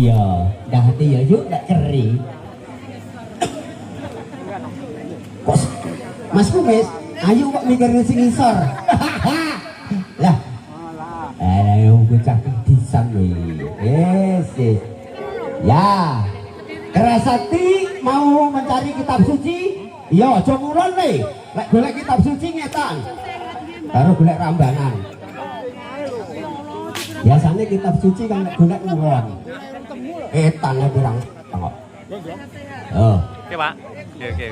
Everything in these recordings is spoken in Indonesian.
Iya, dah hati ya yuk dak keri. Kok Mas Kumis, ayo kok mikirin sing ngisor. Lah. Ayo bocah pisan kowe. Yes. Ya. Kerasati mau mencari kitab suci? Iya, aja ngulon le. Lek golek kitab suci ngetan. Karo golek rambanan. Biasanya kitab suci kan lek golek ngulon. Etan pirang tengok. Oh. Oke, Pak. Oke.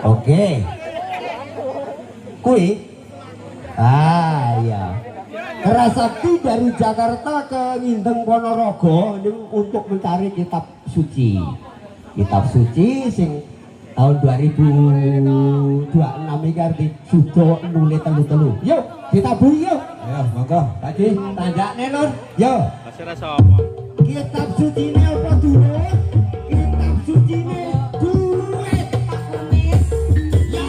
Oke. Kui. Iya. Kerasakti dari Jakarta ke Ngindeng Ponorogo untuk mencari kitab suci. Kitab suci sing tahun 2026 iki arti sudo nule telu-telu. Yuk, kita bui yuk. Ya, monggo. Tadi tandakne Nur. Yo. Masih rasa apa? Kitab suci ini apa dulu? Kitab suci ini duit Pak Kumis. Yo.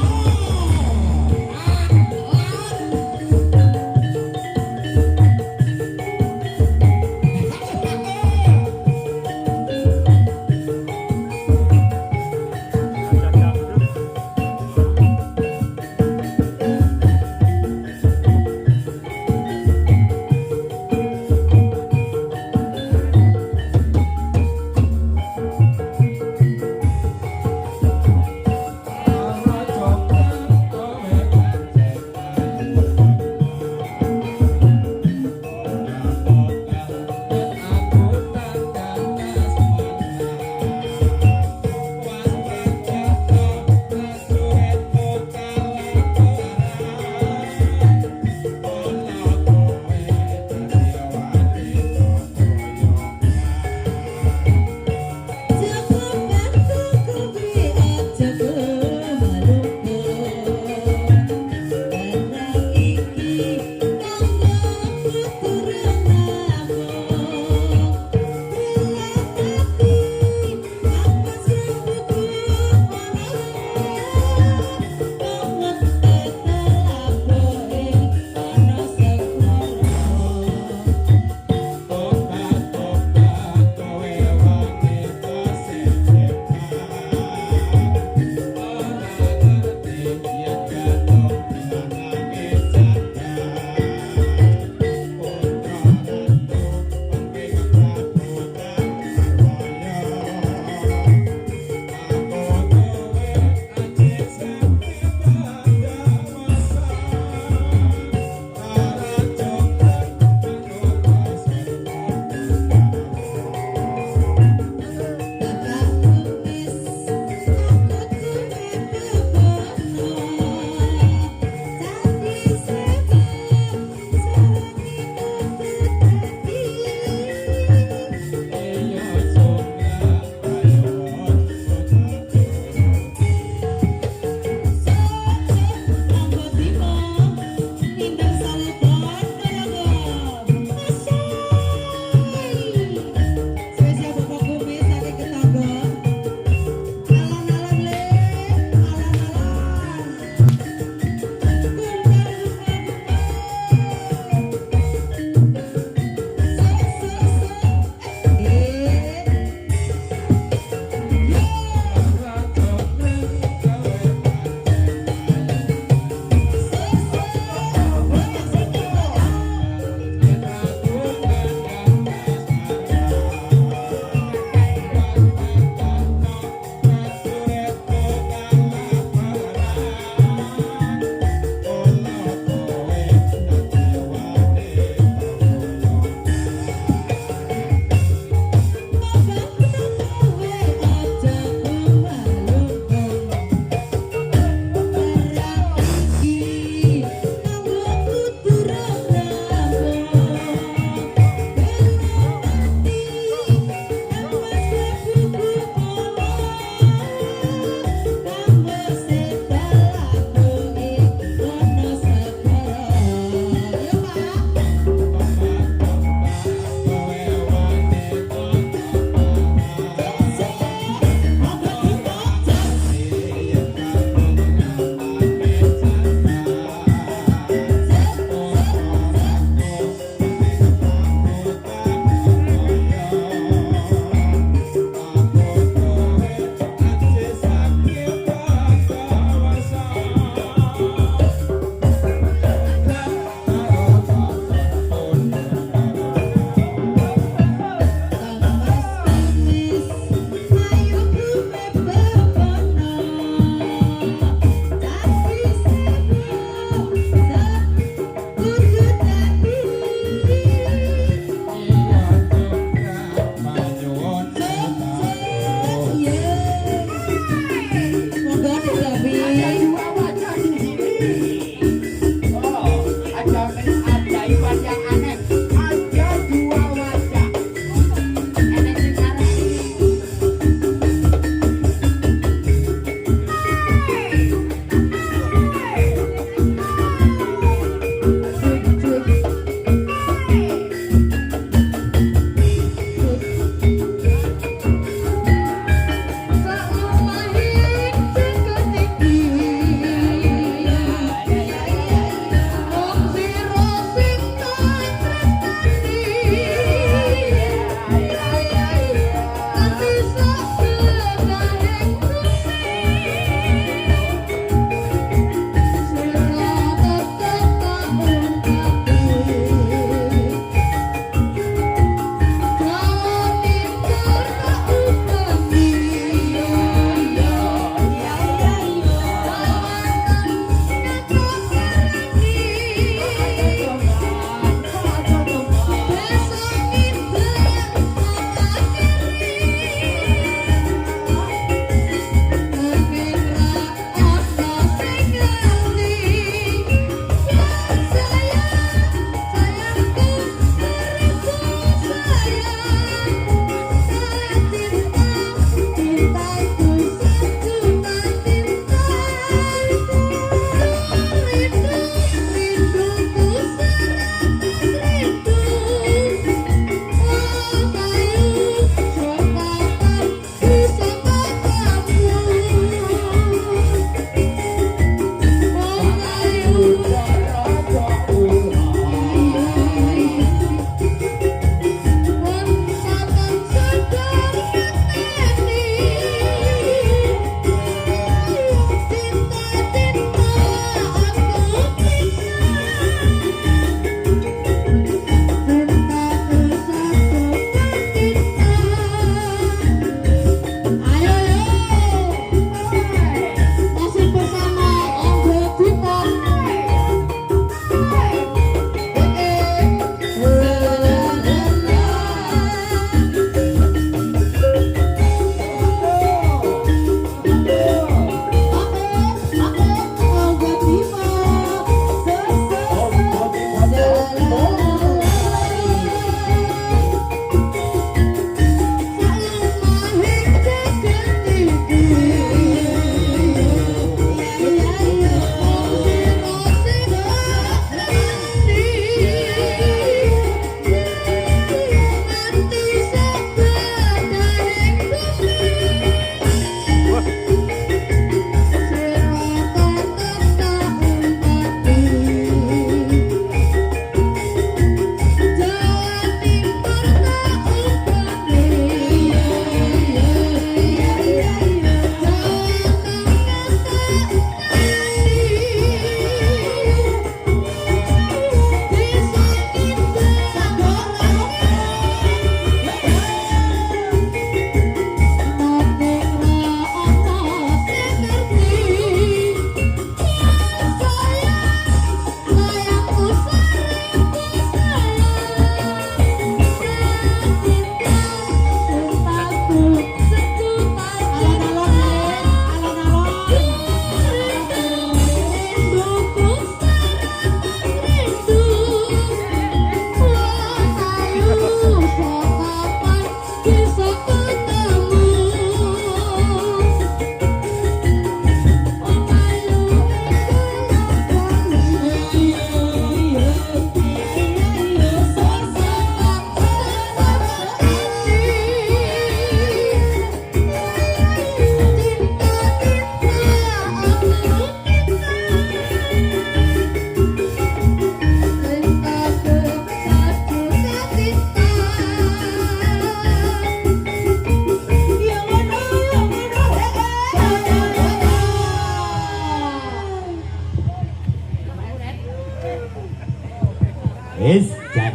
Wis, jan.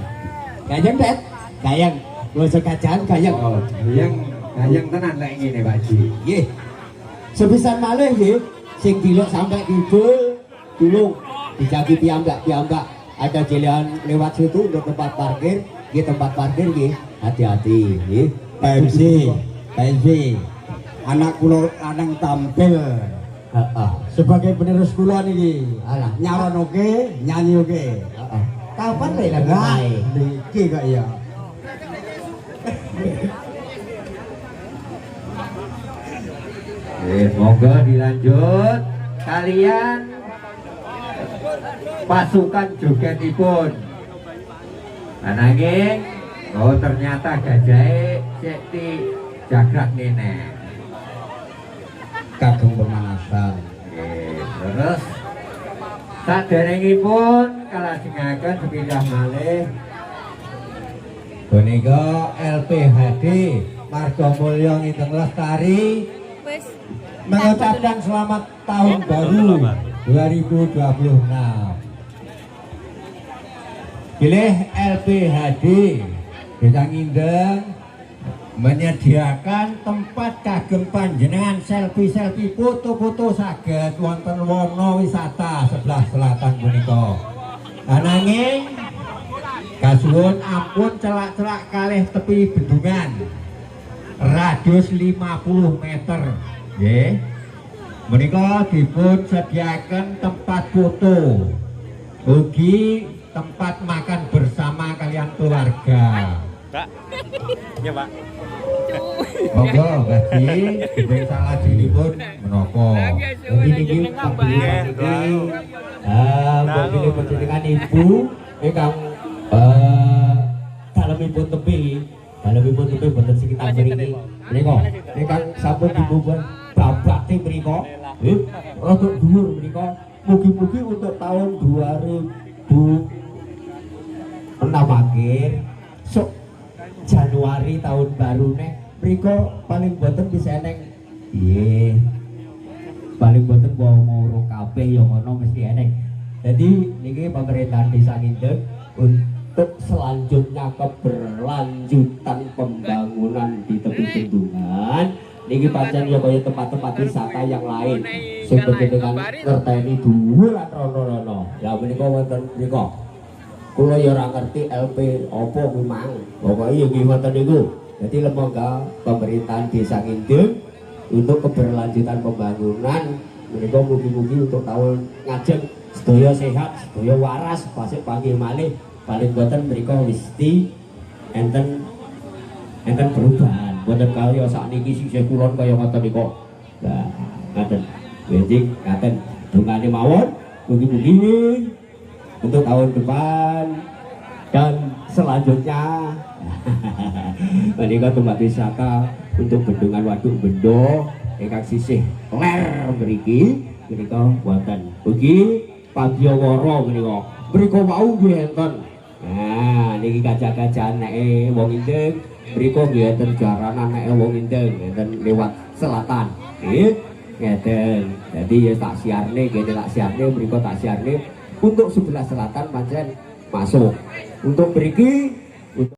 Gayeng, Det. Gayeng. Basa kacan gayeng. Oh, gayeng tenan lek ngene Pak Ji. Nggih. Sepisan malih nggih sing dilok sampai kidul tulung dijagi piyambak. Ada jalan lewat situ untuk tempat parkir, nggih tempat parkir nggih. Hati-hati nggih. PMC. Anak kula lanang tampil. Heeh. Sebagai penerus kula niki. Alah, nyalon oke, nyanyi oke. Heeh. Kapan lek lagu niki kok ya. Monggo dilanjut. Kalian pasukan jogetipun. Ananging oh ternyata gajahe sik di jagrak nenek. Kagem pemanasan. Terus saderengipun kalajengaken sepindah malih punika LPHD Marga Mulya Nginteng Lestari mengucapkan selamat tahun baru 2026. Pilih LPHD Desa Ngindeng menyediakan tempat kagem panjenengan selfie foto-foto saged wonten wana wisata sebelah selatan punika. Ananging kasuwun ampun celak-celak kalih tepi bendungan radius 50 meter nggih. Menika dipun sediakan tempat foto ugi tempat makan bersama kalian keluarga. Pak. Iya, Pak. Monggo bagi dipun salajengipun menapa. Jadi niki paguyuban niki mewakili panjenengan ibu ingkang dalemipun tepi boten sekitar mriki. Menika ingkang sampun dibubuh babate mriko. Rada dhuwur mriko. Mugi-mugi untuk tahun 2006 akhir sok Januari tahun baru nih mriko paling boten bisa eneng nggih paling boten mau kabeh yang ngono mesti eneng. Jadi niki pemerintahan Desa Ngindeng untuk selanjutnya keberlanjutan pembangunan di tepi bendungan niki pancen ya kaya tempat-tempat wisata yang lain sing dengan ngerteni dhuwur lan rono-rono. Lah menika wonten mriko kula ya ora ngerti LP apa memang. Pokoke ya nggih ngoten niku. Jadi lembaga pemerintahan Desa Ngindeng untuk keberlanjutan pembangunan menika mugi-mugi untuk tahun ngajeng sedaya sehat, sedaya waras, pasik panggih malih paling boten mriko mesti enten perubahan. Boten kaya sakniki sisih kulon kaya ngoten niku. Lah, ngaten. Jadi ngaten dongane mawon mugi-mugi untuk tahun depan dan selanjutnya menika tempat wisata untuk bendungan Waduk Bendo ingkang sisih ler mriki menika wonten ugi Pagyawara menika wau nggih enten. Nah niki gajah-gajahan neke wong Ngindeng mriko nggih enten jaranan neke wong Ngindeng enten lewat selatan nggih ngeten. Dadi ya tak siarne nggih tak siarne mriko tak siarne untuk sebelah selatan pancen masuk. Untuk mriki